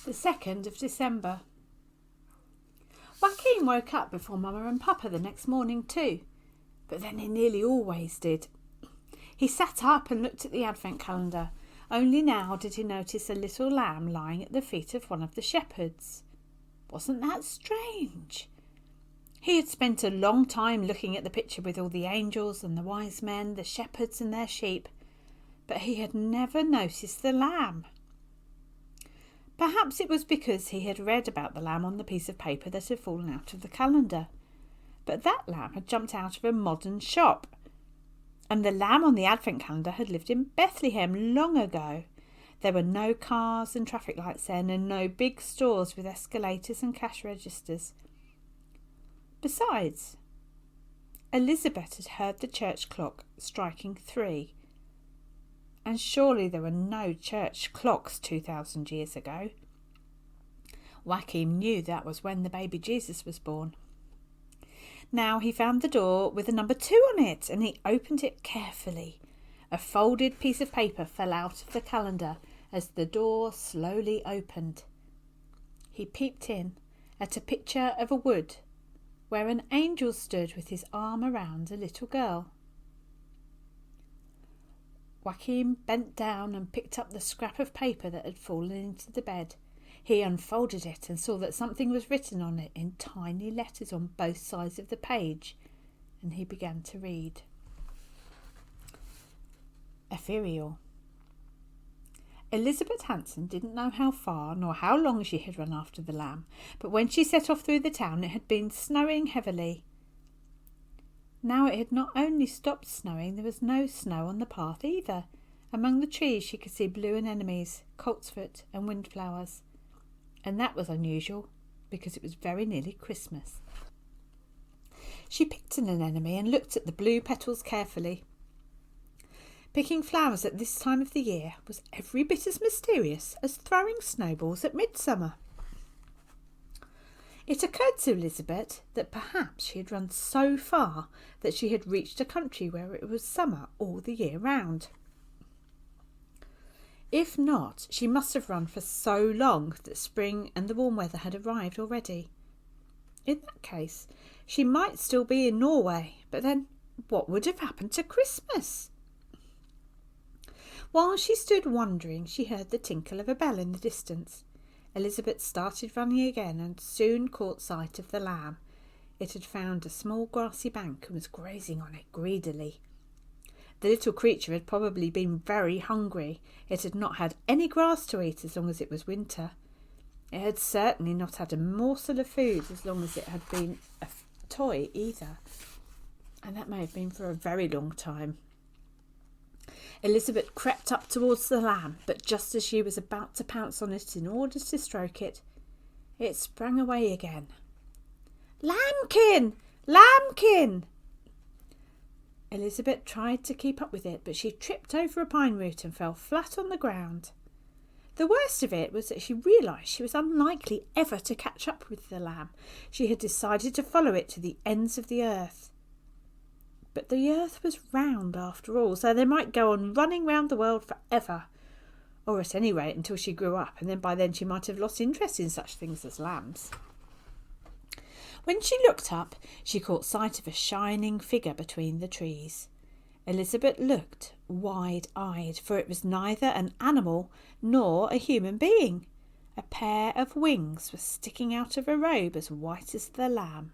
The 2nd of December. Joaquin woke up before Mama and Papa the next morning too, but then he nearly always did. He sat up and looked at the advent calendar. Only now did he notice a little lamb lying at the feet of one of the shepherds. Wasn't that strange? He had spent a long time looking at the picture with all the angels and the wise men, the shepherds and their sheep, but he had never noticed the lamb. Perhaps it was because he had read about the lamb on the piece of paper that had fallen out of the calendar. But that lamb had jumped out of a modern shop. And the lamb on the advent calendar had lived in Bethlehem long ago. There were no cars and traffic lights then, and no big stores with escalators and cash registers. Besides, Elizabeth had heard the church clock striking 3. And surely there were no church clocks 2,000 years ago. Joachim knew that was when the baby Jesus was born. Now he found the door with a number 2 on it, and he opened it carefully. A folded piece of paper fell out of the calendar as the door slowly opened. He peeped in at a picture of a wood where an angel stood with his arm around a little girl. Joachim bent down and picked up the scrap of paper that had fallen into the bed. He unfolded it and saw that something was written on it in tiny letters on both sides of the page, and he began to read. Ethereal. Elizabeth Hanson didn't know how far nor how long she had run after the lamb, but when she set off through the town it had been snowing heavily. Now it had not only stopped snowing, there was no snow on the path either. Among the trees she could see blue anemones, coltsfoot and windflowers. And that was unusual, because it was very nearly Christmas. She picked an anemone and looked at the blue petals carefully. Picking flowers at this time of the year was every bit as mysterious as throwing snowballs at midsummer. It occurred to Elizabeth that perhaps she had run so far that she had reached a country where it was summer all the year round. If not, she must have run for so long that spring and the warm weather had arrived already. In that case, she might still be in Norway, but then what would have happened to Christmas? While she stood wondering, she heard the tinkle of a bell in the distance. Elizabeth started running again and soon caught sight of the lamb. It had found a small grassy bank and was grazing on it greedily. The little creature had probably been very hungry. It had not had any grass to eat as long as it was winter. It had certainly not had a morsel of food as long as it had been a toy either. And that may have been for a very long time. Elizabeth crept up towards the lamb, but just as she was about to pounce on it in order to stroke it, it sprang away again. "Lambkin! Lambkin!" Elizabeth tried to keep up with it, but she tripped over a pine root and fell flat on the ground. The worst of it was that she realised she was unlikely ever to catch up with the lamb. She had decided to follow it to the ends of the earth. But the earth was round after all, so they might go on running round the world forever. Or at any rate until she grew up, and then by then she might have lost interest in such things as lambs. When she looked up, she caught sight of a shining figure between the trees. Elizabeth looked wide-eyed, for it was neither an animal nor a human being. A pair of wings were sticking out of a robe as white as the lamb.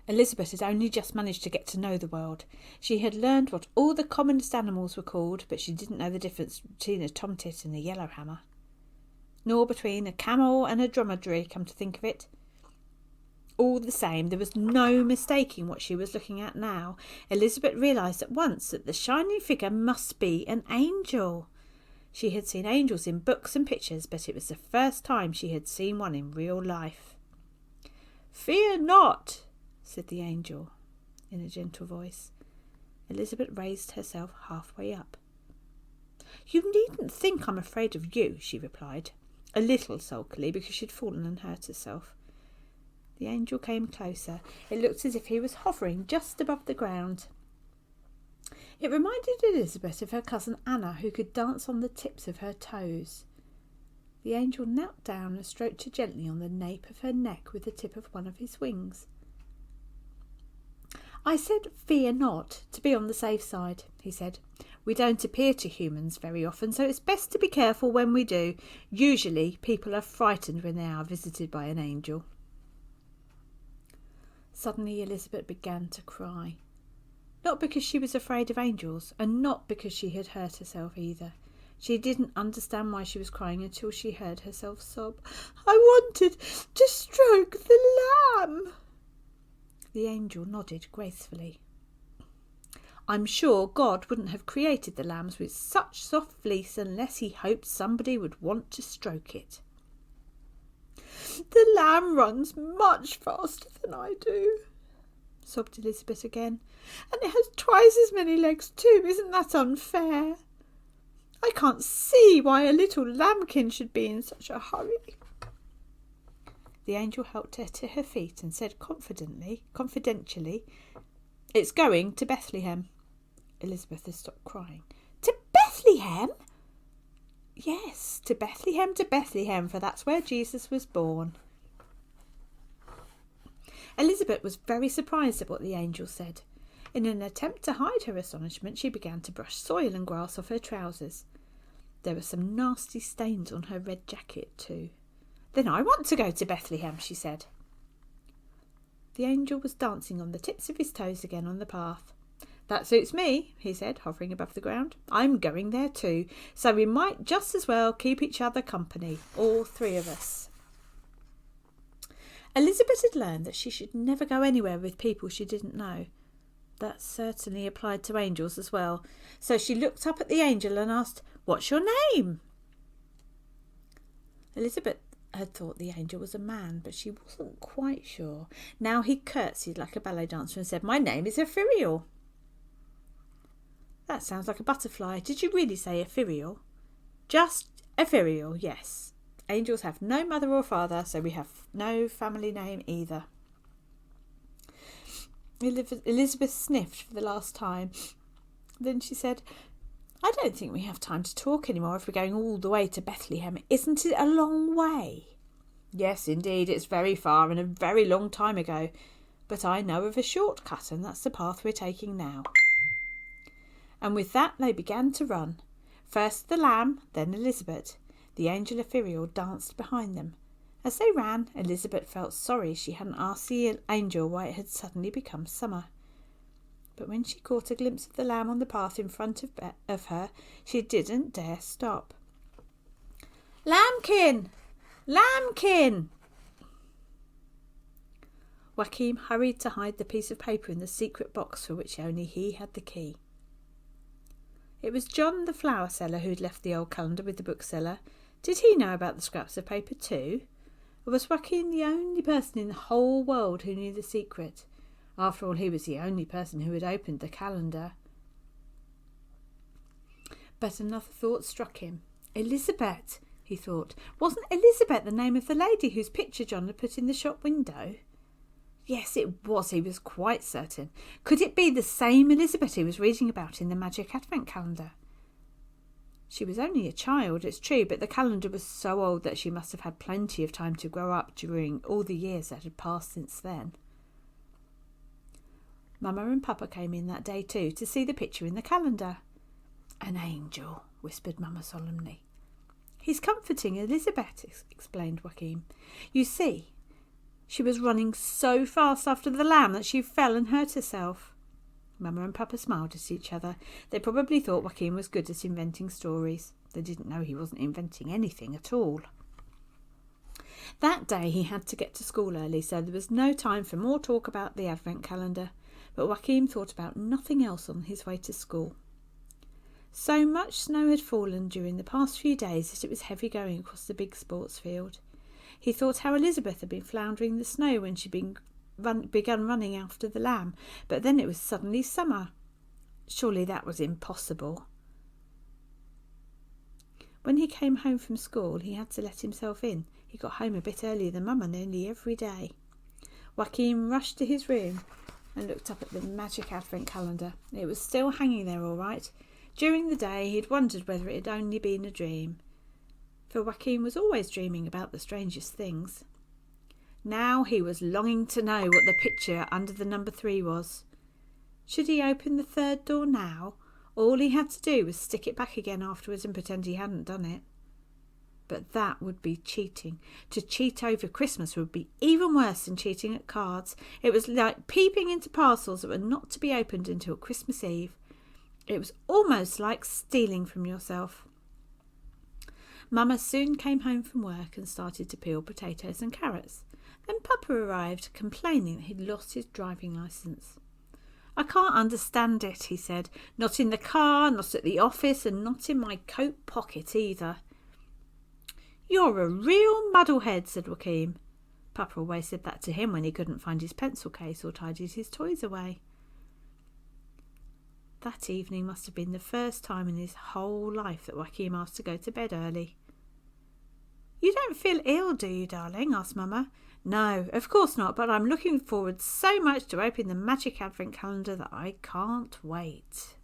Elizabeth had only just managed to get to know the world. She had learned what all the commonest animals were called, but she didn't know the difference between a tomtit and a yellowhammer. Nor between a camel and a dromedary, come to think of it. All the same, there was no mistaking what she was looking at now. Elizabeth realised at once that the shining figure must be an angel. She had seen angels in books and pictures, but it was the first time she had seen one in real life. "Fear not," said the angel in a gentle voice. Elizabeth raised herself halfway up. "You needn't think I'm afraid of you," she replied, a little sulkily because she'd fallen and hurt herself. The angel came closer. It looked as if he was hovering just above the ground. It reminded Elizabeth of her cousin Anna, who could dance on the tips of her toes. The angel knelt down and stroked her gently on the nape of her neck with the tip of one of his wings. "I said, 'Fear not,' to be on the safe side," he said. "We don't appear to humans very often, so it's best to be careful when we do. Usually people are frightened when they are visited by an angel." Suddenly Elizabeth began to cry. Not because she was afraid of angels, and not because she had hurt herself either. She didn't understand why she was crying until she heard herself sob, "I wanted to stroke the lamb." The angel nodded gracefully. "I'm sure God wouldn't have created the lambs with such soft fleece unless he hoped somebody would want to stroke it." "The lamb runs much faster than I do," sobbed Elizabeth again. "And it has twice as many legs too. Isn't that unfair? I can't see why a little lambkin should be in such a hurry." The angel helped her to her feet and said confidentially, "It's going to Bethlehem." Elizabeth had stopped crying. "To Bethlehem?" "Yes, to Bethlehem, for that's where Jesus was born." Elizabeth was very surprised at what the angel said. In an attempt to hide her astonishment, she began to brush soil and grass off her trousers. There were some nasty stains on her red jacket too. "Then I want to go to Bethlehem," she said. The angel was dancing on the tips of his toes again on the path. "That suits me," he said, hovering above the ground. "I'm going there too, so we might just as well keep each other company, all three of us." Elizabeth had learned that she should never go anywhere with people she didn't know. That certainly applied to angels as well. So she looked up at the angel and asked, "What's your name?" Elizabeth had thought the angel was a man, but she wasn't quite sure. Now he curtsied like a ballet dancer and said, "My name is Ethereal." "That sounds like a butterfly. Did you really say ethereal?" "Just ethereal, yes. Angels have no mother or father, so we have no family name either." Elizabeth sniffed for the last time. Then she said, "I don't think we have time to talk anymore if we're going all the way to Bethlehem. Isn't it a long way?" "Yes, indeed, it's very far and a very long time ago. But I know of a shortcut, and that's the path we're taking now." And with that they began to run. First the lamb, then Elizabeth. The angel Ethereal danced behind them. As they ran, Elizabeth felt sorry she hadn't asked the angel why it had suddenly become summer. But when she caught a glimpse of the lamb on the path in front of her, she didn't dare stop. "Lambkin! Lambkin!" Joachim hurried to hide the piece of paper in the secret box for which only he had the key. It was John the flower seller who'd left the old calendar with the bookseller. Did he know about the scraps of paper too? Or was Joachim the only person in the whole world who knew the secret? After all, he was the only person who had opened the calendar. But another thought struck him. Elizabeth, he thought. Wasn't Elizabeth the name of the lady whose picture John had put in the shop window? Yes, it was, he was quite certain. Could it be the same Elizabeth he was reading about in the Magic Advent Calendar? She was only a child, it's true, but the calendar was so old that she must have had plenty of time to grow up during all the years that had passed since then. Mama and Papa came in that day too to see the picture in the calendar. "An angel," whispered Mama solemnly. "He's comforting Elizabeth," explained Joachim. "You see, she was running so fast after the lamb that she fell and hurt herself." Mama and Papa smiled at each other. They probably thought Joachim was good at inventing stories. They didn't know he wasn't inventing anything at all. That day he had to get to school early, so there was no time for more talk about the Advent calendar. But Joachim thought about nothing else on his way to school. So much snow had fallen during the past few days that it was heavy going across the big sports field. He thought how Elizabeth had been floundering in the snow when she'd begun running after the lamb, but then it was suddenly summer. Surely that was impossible. When he came home from school, he had to let himself in. He got home a bit earlier than Mama nearly every day. Joachim rushed to his room and looked up at the Magic Advent Calendar. It was still hanging there all right. During the day he'd wondered whether it had only been a dream. for Joaquin was always dreaming about the strangest things. Now he was longing to know what the picture under the number 3 was. Should he open the 3rd door now? All he had to do was stick it back again afterwards and pretend he hadn't done it. But that would be cheating. To cheat over Christmas would be even worse than cheating at cards. It was like peeping into parcels that were not to be opened until Christmas Eve. It was almost like stealing from yourself. Mama soon came home from work and started to peel potatoes and carrots. Then Papa arrived, complaining that he'd lost his driving licence. "I can't understand it," he said. "Not in the car, not at the office, and not in my coat pocket either." "You're a real muddlehead," said Joaquin. Papa always said that to him when he couldn't find his pencil case or tidied his toys away. That evening must have been the first time in his whole life that Joaquin asked to go to bed early. "You don't feel ill, do you, darling?" asked Mama. "No, of course not, but I'm looking forward so much to opening the magic advent calendar that I can't wait."